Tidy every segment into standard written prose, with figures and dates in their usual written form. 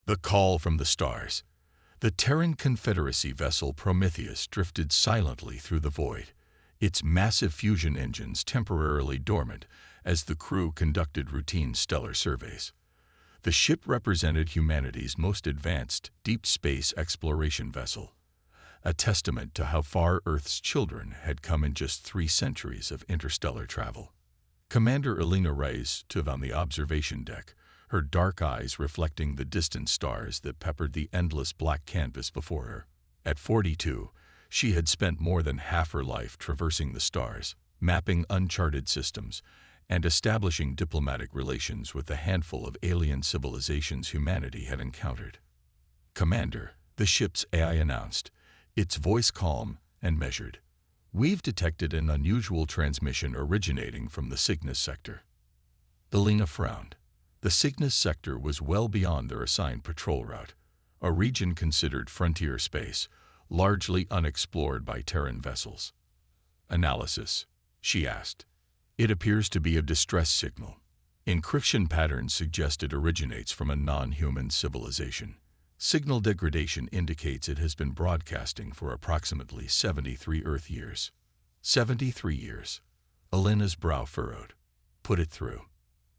The call from the stars. The Terran Confederacy vessel Prometheus drifted silently through the void, its massive fusion engines temporarily dormant as the crew conducted routine stellar surveys. The ship represented humanity's most advanced deep space exploration vessel, a testament to how far Earth's children had come in just 3 centuries of interstellar travel. Commander Elena Reyes stood on the observation deck, her dark eyes reflecting the distant stars that peppered the endless black canvas before her. At 42, she had spent more than half her life traversing the stars, mapping uncharted systems, and establishing diplomatic relations with the handful of alien civilizations humanity had encountered. "Commander," the ship's AI announced, its voice calm and measured, "we've detected an unusual transmission originating from the Cygnus sector." Elena frowned. The Cygnus sector was well beyond their assigned patrol route, a region considered frontier space, largely unexplored by Terran vessels. "Analysis?" she asked. "It appears to be a distress signal. Encryption patterns suggest it originates from a non-human civilization. Signal degradation indicates it has been broadcasting for approximately 73 Earth years." 73 years. Elena's brow furrowed. "Put it through."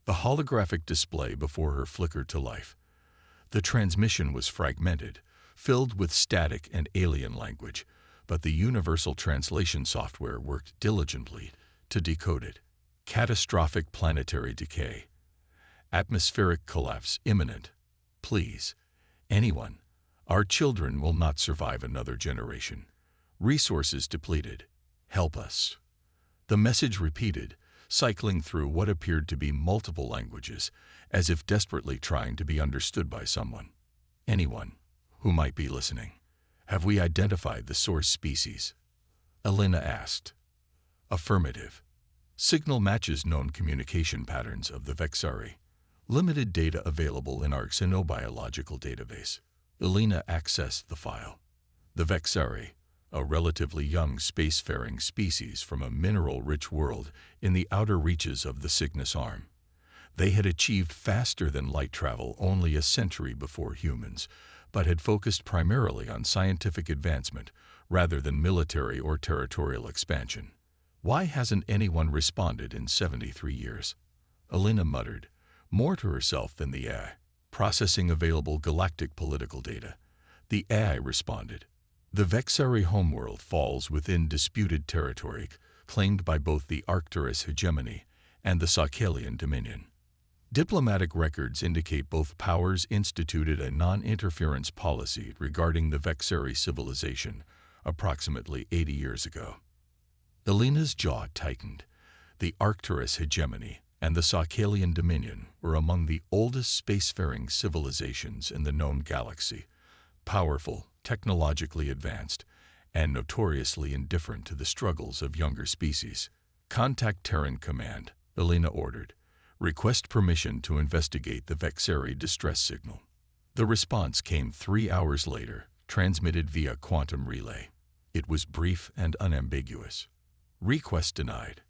The holographic display before her flickered to life. The transmission was fragmented, filled with static and alien language, but the universal translation software worked diligently to decode it. "Catastrophic planetary decay. Atmospheric collapse imminent. Please, anyone. Our children will not survive another generation. Resources depleted. Help us." The message repeated, cycling through what appeared to be multiple languages, as if desperately trying to be understood by someone. "Anyone who might be listening. Have we identified the source species?" Elena asked. "Affirmative. Signal matches known communication patterns of the Vexari. Limited data available in our xenobiological database." Elena accessed the file. The Vexari, a relatively young spacefaring species from a mineral-rich world in the outer reaches of the Cygnus Arm. They had achieved faster-than-light travel only a century before humans, but had focused primarily on scientific advancement rather than military or territorial expansion. "Why hasn't anyone responded in 73 years? Elena muttered, more to herself than the AI. "Processing available galactic political data." The AI responded. "The Vexari homeworld falls within disputed territory claimed by both the Arcturus hegemony and the Saukalian dominion. Diplomatic records indicate both powers instituted a non-interference policy regarding the Vexari civilization approximately 80 years ago." Elena's jaw tightened. The Arcturus hegemony and the Saukalian dominion were among the oldest spacefaring civilizations in the known galaxy, powerful, technologically advanced, and notoriously indifferent to the struggles of younger species. "Contact Terran Command," Elena ordered. "Request permission to investigate the Vexari distress signal." The response came 3 hours later, transmitted via quantum relay. It was brief and unambiguous. "Request denied.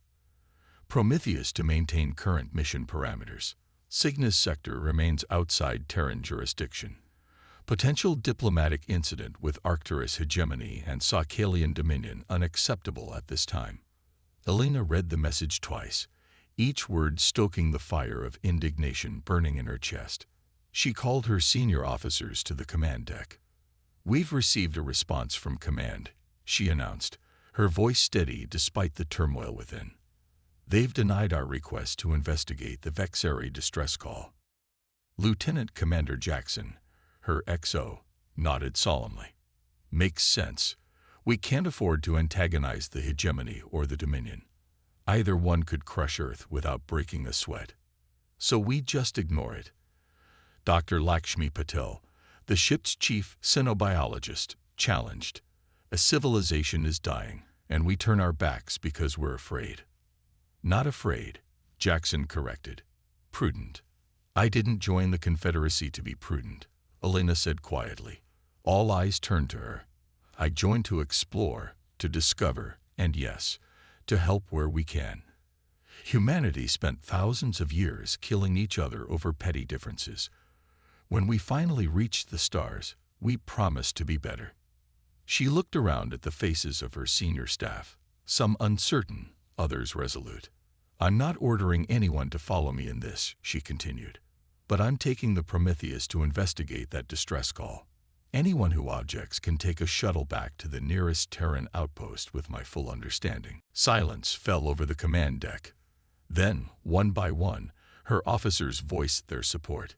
Prometheus to maintain current mission parameters. Cygnus sector remains outside Terran jurisdiction. Potential diplomatic incident with Arcturus hegemony and Saukalian dominion unacceptable at this time." Elena read the message twice, each word stoking the fire of indignation burning in her chest. She called her senior officers to the command deck. "We've received a response from command," she announced, her voice steady despite the turmoil within. "They've denied our request to investigate the Vexari distress call." Lieutenant Commander Jackson, her XO, nodded solemnly. "Makes sense. We can't afford to antagonize the hegemony or the dominion. Either one could crush Earth without breaking a sweat. So we just ignore it." Dr. Lakshmi Patel, the ship's chief xenobiologist, challenged. "A civilization is dying, and we turn our backs because we're afraid." "Not afraid," Jackson corrected. "Prudent." "I didn't join the Confederacy to be prudent," Elena said quietly. All eyes turned to her. "I joined to explore, to discover, and yes, to help where we can." Humanity spent thousands of years killing each other over petty differences. When we finally reached the stars, we promised to be better. She looked around at the faces of her senior staff, some uncertain, others resolute. I'm not ordering anyone to follow me in this, she continued, but I'm taking the Prometheus to investigate that distress call. Anyone who objects can take a shuttle back to the nearest Terran outpost with my full understanding. Silence fell over the command deck. Then, one by one, her officers voiced their support.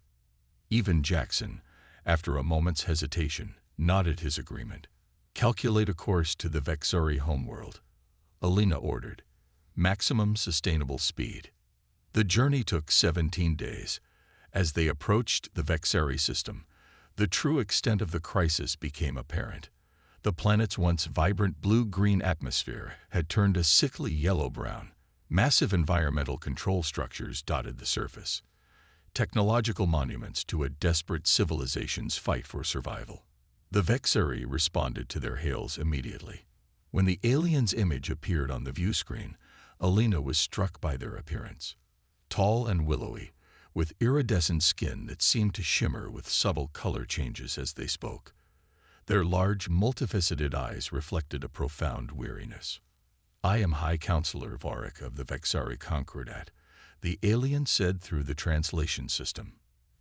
Even Jackson, after a moment's hesitation, nodded his agreement. Calculate a course to the Vexari homeworld, Alina ordered. Maximum sustainable speed. The journey took 17 days. As they approached the Vexari system, the true extent of the crisis became apparent. The planet's once vibrant blue-green atmosphere had turned a sickly yellow-brown. Massive environmental control structures dotted the surface, technological monuments to a desperate civilization's fight for survival. The Vexari responded to their hails immediately. When the alien's image appeared on the view screen, Alina was struck by their appearance. Tall and willowy, with iridescent skin that seemed to shimmer with subtle color changes as they spoke. Their large, multifaceted eyes reflected a profound weariness. I am High Counselor Varric of the Vexari Concordat, the alien said through the translation system.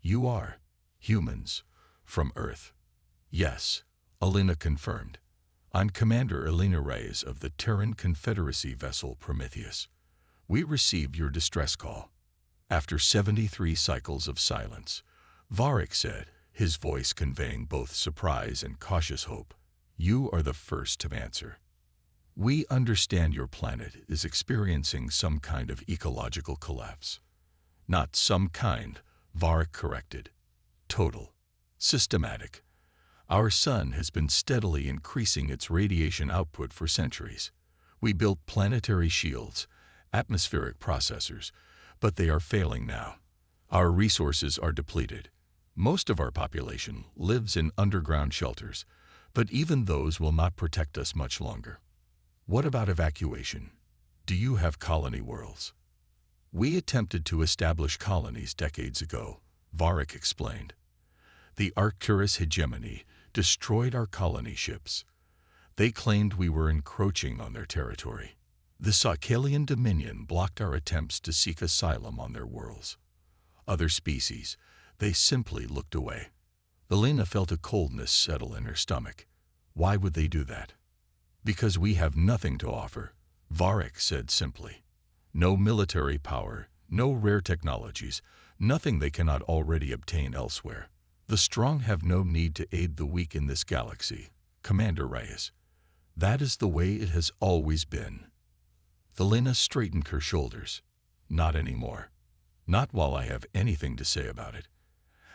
You are humans from Earth. Yes, Alina confirmed. I'm Commander Alina Reyes of the Terran Confederacy vessel Prometheus. We received your distress call. After 73 cycles of silence, Varric said, his voice conveying both surprise and cautious hope, you are the first to answer. We understand your planet is experiencing some kind of ecological collapse. Not some kind, Varric corrected. Total. Systematic. Our sun has been steadily increasing its radiation output for centuries. We built planetary shields, atmospheric processors, but they are failing now. Our resources are depleted. Most of our population lives in underground shelters, but even those will not protect us much longer. What about evacuation? Do you have colony worlds? We attempted to establish colonies decades ago, Varric explained. The Arcturus hegemony destroyed our colony ships. They claimed we were encroaching on their territory. The Saukalian Dominion blocked our attempts to seek asylum on their worlds. Other species, they simply looked away. Alina felt a coldness settle in her stomach. Why would they do that? Because we have nothing to offer, Varric said simply. No military power, no rare technologies, nothing they cannot already obtain elsewhere. The strong have no need to aid the weak in this galaxy, Commander Reyes. That is the way it has always been. Alina straightened her shoulders. Not anymore. Not while I have anything to say about it.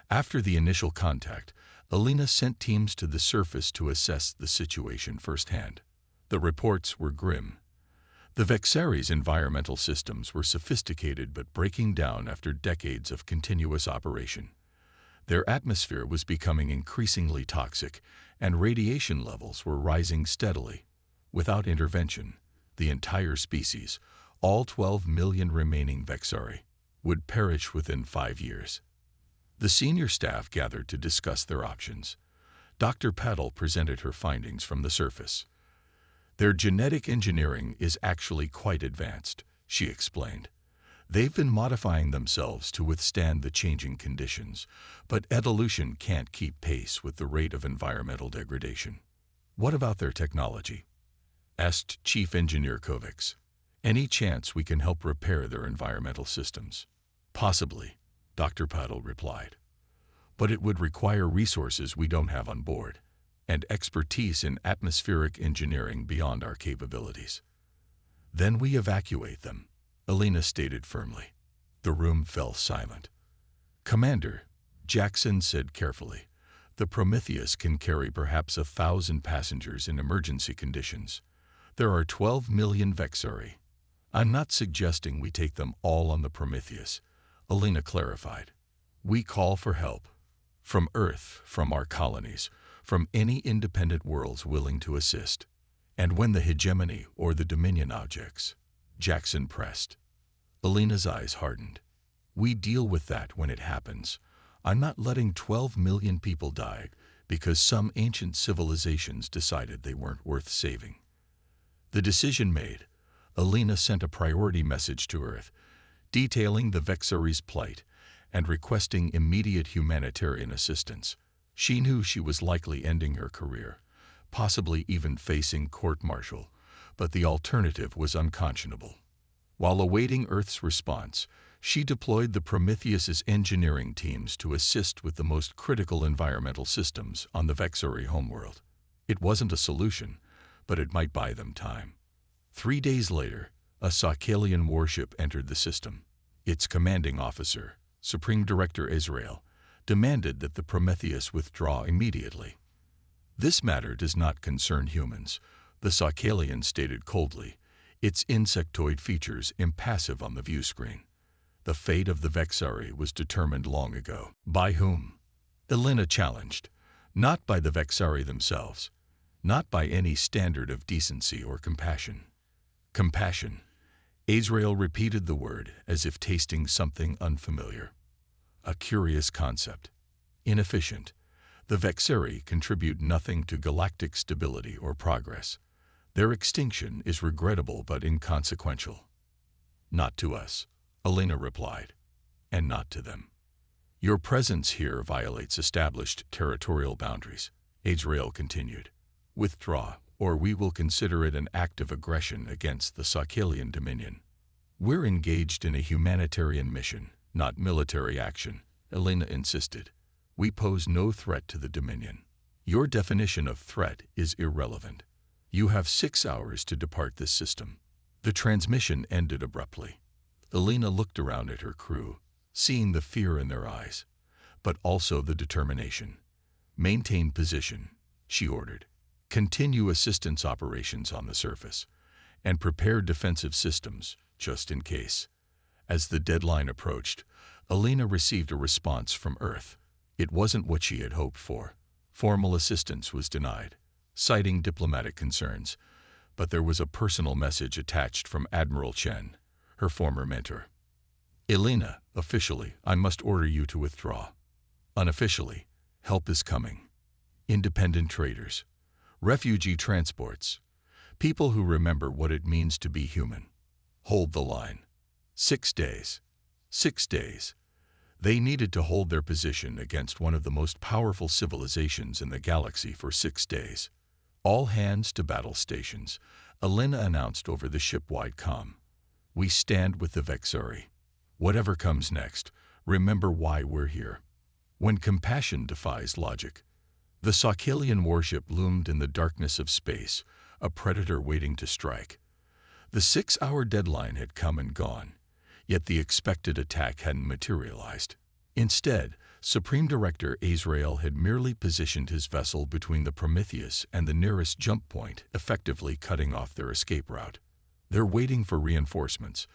After the initial contact, Alina sent teams to the surface to assess the situation firsthand. The reports were grim. The Vexari's environmental systems were sophisticated but breaking down after decades of continuous operation. Their atmosphere was becoming increasingly toxic, and radiation levels were rising steadily. Without intervention, the entire species, all 12 million remaining Vexari, would perish within 5 years. The senior staff gathered to discuss their options. Dr. Paddle presented her findings from the surface. Their genetic engineering is actually quite advanced, she explained. They've been modifying themselves to withstand the changing conditions, but evolution can't keep pace with the rate of environmental degradation. What about their technology? Asked Chief Engineer Kovacs. Any chance we can help repair their environmental systems? Possibly, Dr. Paddle replied. But it would require resources we don't have on board, and expertise in atmospheric engineering beyond our capabilities. Then we evacuate them, Alina stated firmly. The room fell silent. Commander, Jackson said carefully, the Prometheus can carry perhaps 1,000 passengers in emergency conditions. There are 12 million Vexari. I'm not suggesting we take them all on the Prometheus, Alina clarified. We call for help. From Earth, from our colonies, from any independent worlds willing to assist. And when the hegemony or the dominion objects, Jackson pressed. Alina's eyes hardened. We deal with that when it happens. I'm not letting 12 million people die because some ancient civilizations decided they weren't worth saving. The decision made, Alina sent a priority message to Earth, detailing the Vexari's plight and requesting immediate humanitarian assistance. She knew she was likely ending her career, possibly even facing court-martial, but the alternative was unconscionable. While awaiting Earth's response, she deployed the Prometheus's engineering teams to assist with the most critical environmental systems on the Vexari homeworld. It wasn't a solution, but it might buy them time. 3 days later, a Saccalian warship entered the system. Its commanding officer, Supreme Director Israel, demanded that the Prometheus withdraw immediately. "This matter does not concern humans," the Saccalian stated coldly, its insectoid features impassive on the view screen. The fate of the Vexari was determined long ago. By whom? Alina challenged. Not by the Vexari themselves. Not by any standard of decency or compassion. Compassion. Israel repeated the word as if tasting something unfamiliar. A curious concept. Inefficient. The Vexari contribute nothing to galactic stability or progress. Their extinction is regrettable but inconsequential. Not to us, Alina replied, and not to them. Your presence here violates established territorial boundaries, Israel continued. Withdraw, or we will consider it an act of aggression against the Saccalian dominion. We're engaged in a humanitarian mission, not military action, Alina insisted. We pose no threat to the dominion. Your definition of threat is irrelevant. You have 6 hours to depart this system. The transmission ended abruptly. Alina looked around at her crew, seeing the fear in their eyes, but also the determination. Maintain position, she ordered. Continue assistance operations on the surface, and prepare defensive systems, just in case. As the deadline approached, Alina received a response from Earth. It wasn't what she had hoped for. Formal assistance was denied, citing diplomatic concerns, but there was a personal message attached from Admiral Chen, her former mentor. Alina, officially, I must order you to withdraw. Unofficially, help is coming. Independent traders, refugee transports, people who remember what it means to be human. Hold the line. 6 days. 6 days. They needed to hold their position against one of the most powerful civilizations in the galaxy for 6 days. All hands to battle stations, Alina announced over the ship-wide comm. We stand with the Vexari. Whatever comes next, remember why we're here. When compassion defies logic, the Saccalian warship loomed in the darkness of space, a predator waiting to strike. The 6-hour deadline had come and gone, yet the expected attack hadn't materialized. Instead, Supreme Director Azrael had merely positioned his vessel between the Prometheus and the nearest jump point, effectively cutting off their escape route. They're waiting for reinforcements,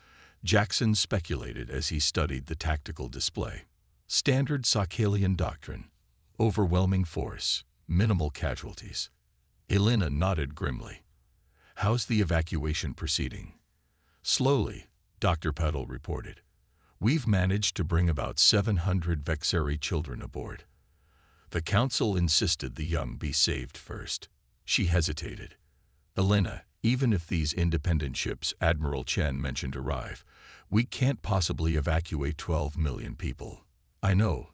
Jackson speculated as he studied the tactical display. Standard Saccalian doctrine. Overwhelming force, minimal casualties. Alina nodded grimly. How's the evacuation proceeding? Slowly, Dr. Petal reported. We've managed to bring about 700 Vexari children aboard. The council insisted the young be saved first. She hesitated. Alina, even if these independent ships Admiral Chen mentioned arrive, we can't possibly evacuate 12 million people. I know,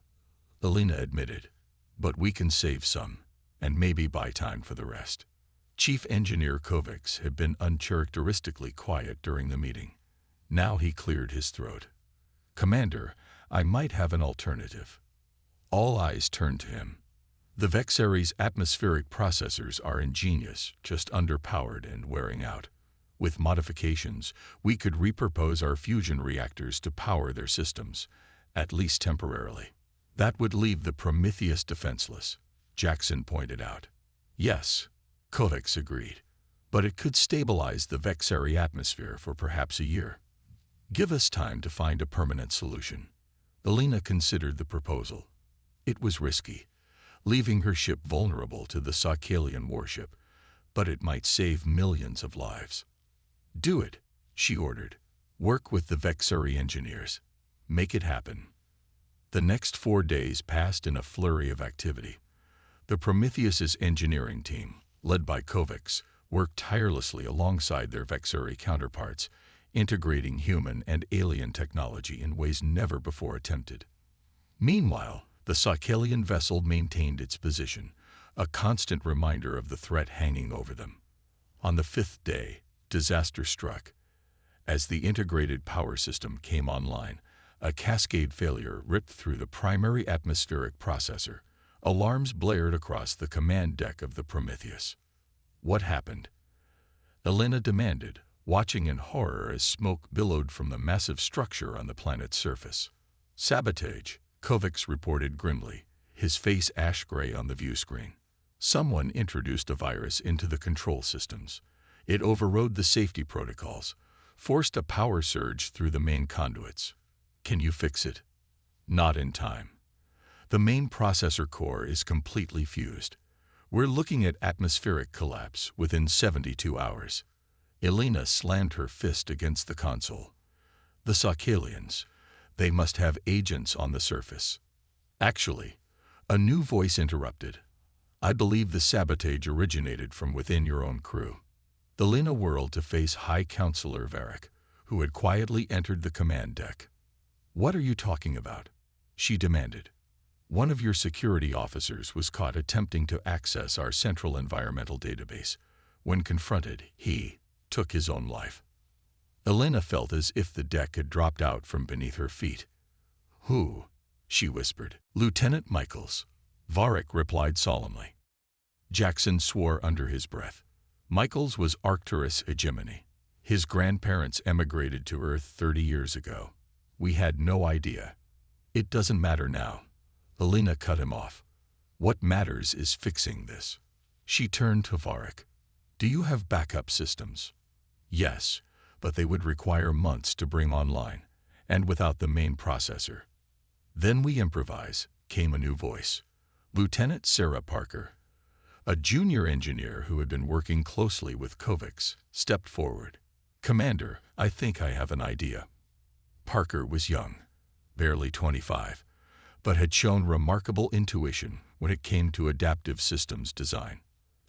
Alina admitted, but we can save some, and maybe buy time for the rest. Chief Engineer Kovacs had been uncharacteristically quiet during the meeting. Now he cleared his throat. Commander, I might have an alternative. All eyes turned to him. The Vexari's atmospheric processors are ingenious, just underpowered and wearing out. With modifications, we could repurpose our fusion reactors to power their systems, at least temporarily. That would leave the Prometheus defenseless, Jackson pointed out. Yes, Kovacs agreed, but it could stabilize the Vexari atmosphere for perhaps a year. Give us time to find a permanent solution. Alina considered the proposal. It was risky, leaving her ship vulnerable to the Saccalian warship, but it might save millions of lives. Do it, she ordered. Work with the Vexari engineers. Make it happen. The next 4 days passed in a flurry of activity. The Prometheus's engineering team, led by Kovacs, worked tirelessly alongside their Vexari counterparts, integrating human and alien technology in ways never before attempted. Meanwhile, the Saccalian vessel maintained its position, a constant reminder of the threat hanging over them. On the 5th day, disaster struck. As the integrated power system came online, a cascade failure ripped through the primary atmospheric processor. Alarms blared across the command deck of the Prometheus. What happened? Elena demanded, watching in horror as smoke billowed from the massive structure on the planet's surface. Sabotage, Kovacs reported grimly, his face ash-gray on the view screen. Someone introduced a virus into the control systems. It overrode the safety protocols, forced a power surge through the main conduits. Can you fix it? Not in time. The main processor core is completely fused. We're looking at atmospheric collapse within 72 hours. Elena slammed her fist against the console. The Saccalians, they must have agents on the surface. Actually, a new voice interrupted. I believe the sabotage originated from within your own crew. Elena whirled to face High Counselor Varric, who had quietly entered the command deck. What are you talking about? She demanded. One of your security officers was caught attempting to access our central environmental database. When confronted, he took his own life. Elena felt as if the deck had dropped out from beneath her feet. Who? She whispered. Lieutenant Michaels. Varric replied solemnly. Jackson swore under his breath. Michaels was Arcturus Hegemony. His grandparents emigrated to Earth 30 years ago. We had no idea. It doesn't matter now. Elena cut him off. What matters is fixing this. She turned to Varric. Do you have backup systems? Yes, but they would require months to bring online, and without the main processor. Then we improvise, came a new voice. Lieutenant Sarah Parker, a junior engineer who had been working closely with Kovacs, stepped forward. Commander, I think I have an idea. Parker was young, barely 25, but had shown remarkable intuition when it came to adaptive systems design.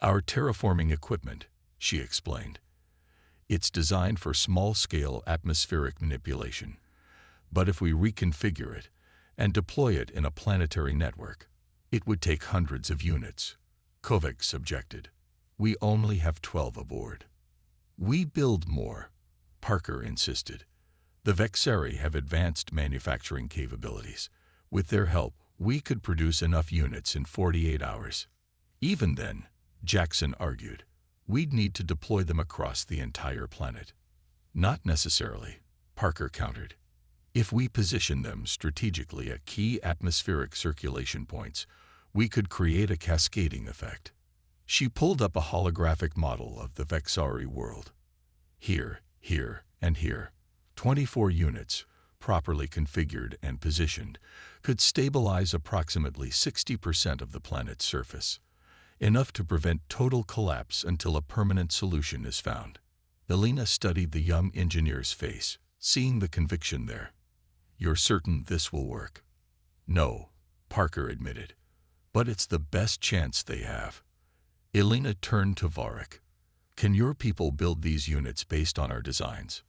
Our terraforming equipment, she explained. It's designed for small-scale atmospheric manipulation, but if we reconfigure it and deploy it in a planetary network, it would take hundreds of units. Kovacs objected. We only have 12 aboard. We build more, Parker insisted. The Vexari have advanced manufacturing capabilities. With their help, we could produce enough units in 48 hours. Even then, Jackson argued, we'd need to deploy them across the entire planet. Not necessarily, Parker countered. If we position them strategically at key atmospheric circulation points, we could create a cascading effect. She pulled up a holographic model of the Vexari world. Here, here, and here, 24 units, properly configured and positioned, could stabilize approximately 60% of the planet's surface, enough to prevent total collapse until a permanent solution is found. Elena studied the young engineer's face, seeing the conviction there. You're certain this will work? No, Parker admitted, but it's the best chance they have. Elena turned to Varric. Can your people build these units based on our designs?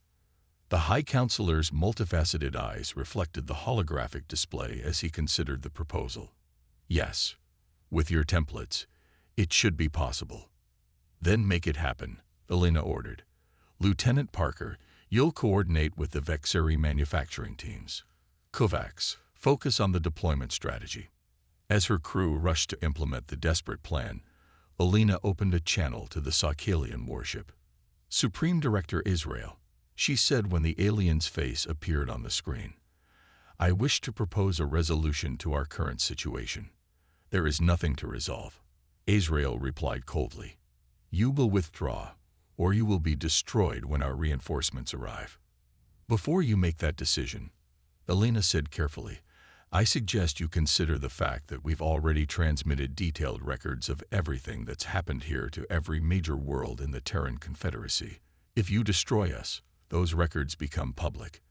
The High Counselor's multifaceted eyes reflected the holographic display as he considered the proposal. Yes, with your templates, it should be possible. Then make it happen, Elena ordered. Lieutenant Parker, you'll coordinate with the Vexari manufacturing teams. Kovacs, focus on the deployment strategy. As her crew rushed to implement the desperate plan, Elena opened a channel to the Saccalian warship. Supreme Director Israel, she said when the alien's face appeared on the screen. I wish to propose a resolution to our current situation. There is nothing to resolve. Israel replied coldly. You will withdraw, or you will be destroyed when our reinforcements arrive. Before you make that decision, Elena said carefully, I suggest you consider the fact that we've already transmitted detailed records of everything that's happened here to every major world in the Terran Confederacy. If you destroy us, those records become public.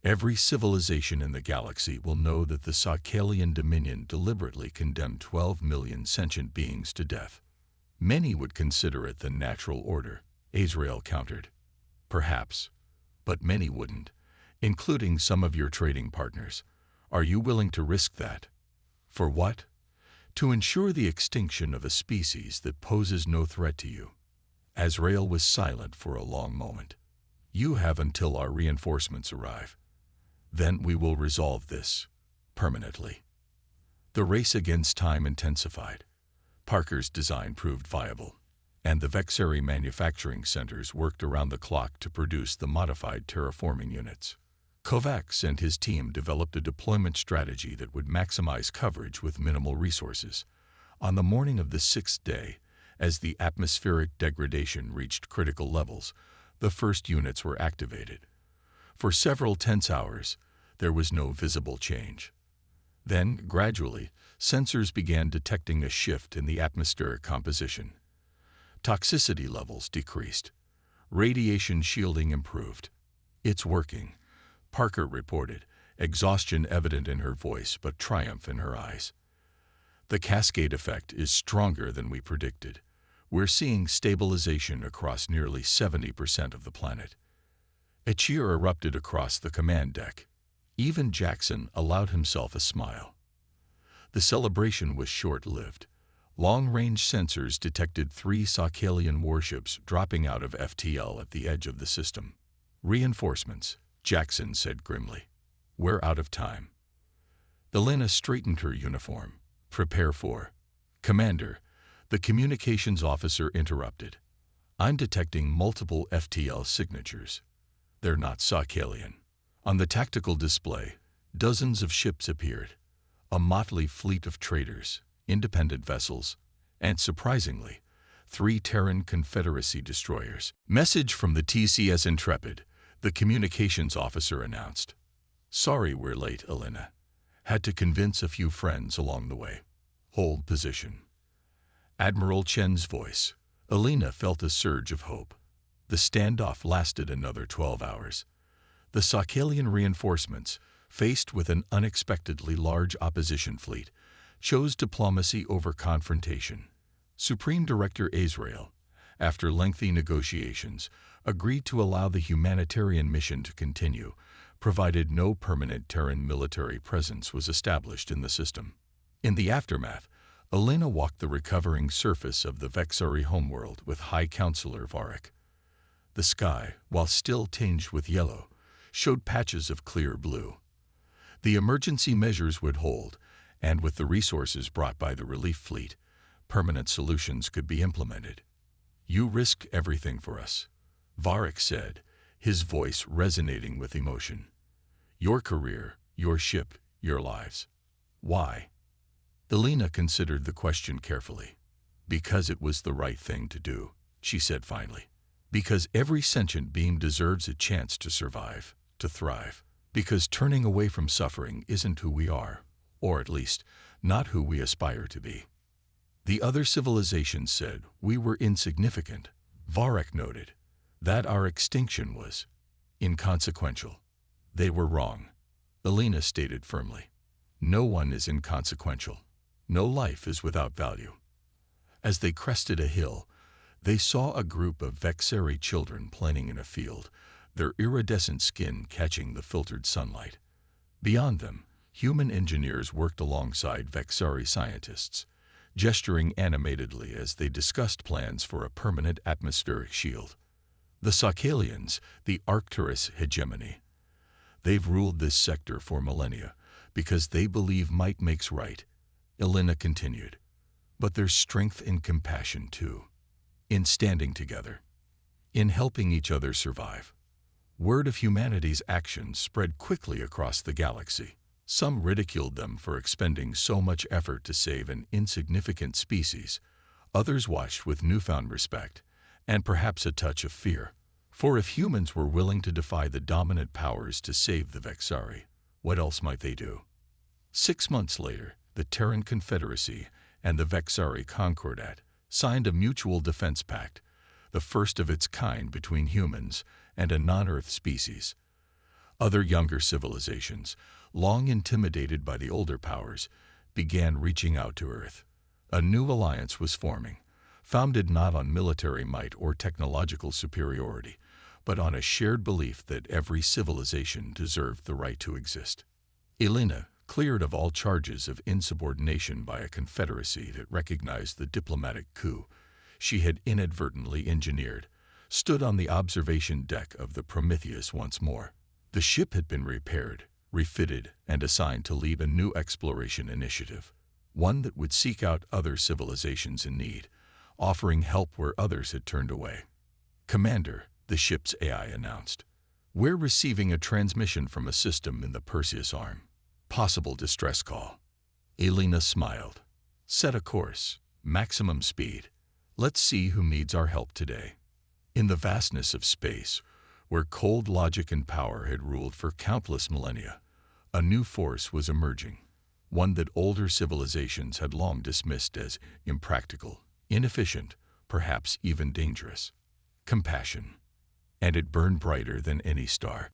Every civilization in the galaxy will know that the Sakalian Dominion deliberately condemned 12 million sentient beings to death. Many would consider it the natural order, Azrael countered. Perhaps, but many wouldn't, including some of your trading partners. Are you willing to risk that? For what? To ensure the extinction of a species that poses no threat to you. Azrael was silent for a long moment. You have until our reinforcements arrive. Then we will resolve this, permanently. The race against time intensified. Parker's design proved viable, and the Vexari manufacturing centers worked around the clock to produce the modified terraforming units. Kovacs and his team developed a deployment strategy that would maximize coverage with minimal resources. On the morning of the 6th day, as the atmospheric degradation reached critical levels, the first units were activated. For several tense hours, there was no visible change. Then, gradually, sensors began detecting a shift in the atmospheric composition. Toxicity levels decreased. Radiation shielding improved. It's working, Parker reported, exhaustion evident in her voice but triumph in her eyes. The cascade effect is stronger than we predicted. We're seeing stabilization across nearly 70% of the planet. A cheer erupted across the command deck. Even Jackson allowed himself a smile. The celebration was short-lived. Long-range sensors detected 3 Sakalian warships dropping out of FTL at the edge of the system. Reinforcements, Jackson said grimly. We're out of time. Elena straightened her uniform. Prepare for. Commander, the communications officer interrupted. I'm detecting multiple FTL signatures. They're not Sakalian. On the tactical display, dozens of ships appeared. A motley fleet of traders, independent vessels, and surprisingly, 3 Terran Confederacy destroyers. Message from the TCS Intrepid, the communications officer announced. Sorry we're late, Elena. Had to convince a few friends along the way. Hold position. Admiral Chen's voice. Elena felt a surge of hope. The standoff lasted another 12 hours. The Sakalian reinforcements, faced with an unexpectedly large opposition fleet, chose diplomacy over confrontation. Supreme Director Azrael, after lengthy negotiations, agreed to allow the humanitarian mission to continue, provided no permanent Terran military presence was established in the system. In the aftermath, Elena walked the recovering surface of the Vexari homeworld with High Counselor Varric. The sky, while still tinged with yellow, showed patches of clear blue. The emergency measures would hold, and with the resources brought by the relief fleet, permanent solutions could be implemented. You risked everything for us, Varric said, his voice resonating with emotion. Your career, your ship, your lives. Why? Elena considered the question carefully. Because it was the right thing to do, she said finally. Because every sentient being deserves a chance to survive, to thrive. Because turning away from suffering isn't who we are, or at least, not who we aspire to be. The other civilizations said we were insignificant. Varric noted that our extinction was inconsequential. They were wrong, Elena stated firmly. No one is inconsequential. No life is without value. As they crested a hill, they saw a group of Vexari children playing in a field, their iridescent skin catching the filtered sunlight. Beyond them, human engineers worked alongside Vexari scientists, gesturing animatedly as they discussed plans for a permanent atmospheric shield. The Sakalians, the Arcturus hegemony. They've ruled this sector for millennia because they believe might makes right, Elena continued. But there's strength in compassion too, in standing together, in helping each other survive. Word of humanity's actions spread quickly across the galaxy. Some ridiculed them for expending so much effort to save an insignificant species. Others watched with newfound respect, and perhaps a touch of fear. For if humans were willing to defy the dominant powers to save the Vexari, what else might they do? 6 months later, the Terran Confederacy and the Vexari Concordat signed a mutual defense pact, the first of its kind between humans and a non-Earth species. Other younger civilizations, long intimidated by the older powers, began reaching out to Earth. A new alliance was forming, founded not on military might or technological superiority, but on a shared belief that every civilization deserved the right to exist. Elena, cleared of all charges of insubordination by a confederacy that recognized the diplomatic coup she had inadvertently engineered, stood on the observation deck of the Prometheus once more. The ship had been repaired, refitted, and assigned to lead a new exploration initiative, one that would seek out other civilizations in need, offering help where others had turned away. "Commander," the ship's AI announced, "we're receiving a transmission from a system in the Perseus arm. Possible distress call." Elena smiled. "Set a course. Maximum speed. Let's see who needs our help today." In the vastness of space, where cold logic and power had ruled for countless millennia, a new force was emerging, one that older civilizations had long dismissed as impractical, inefficient, perhaps even dangerous: compassion. And it burned brighter than any star.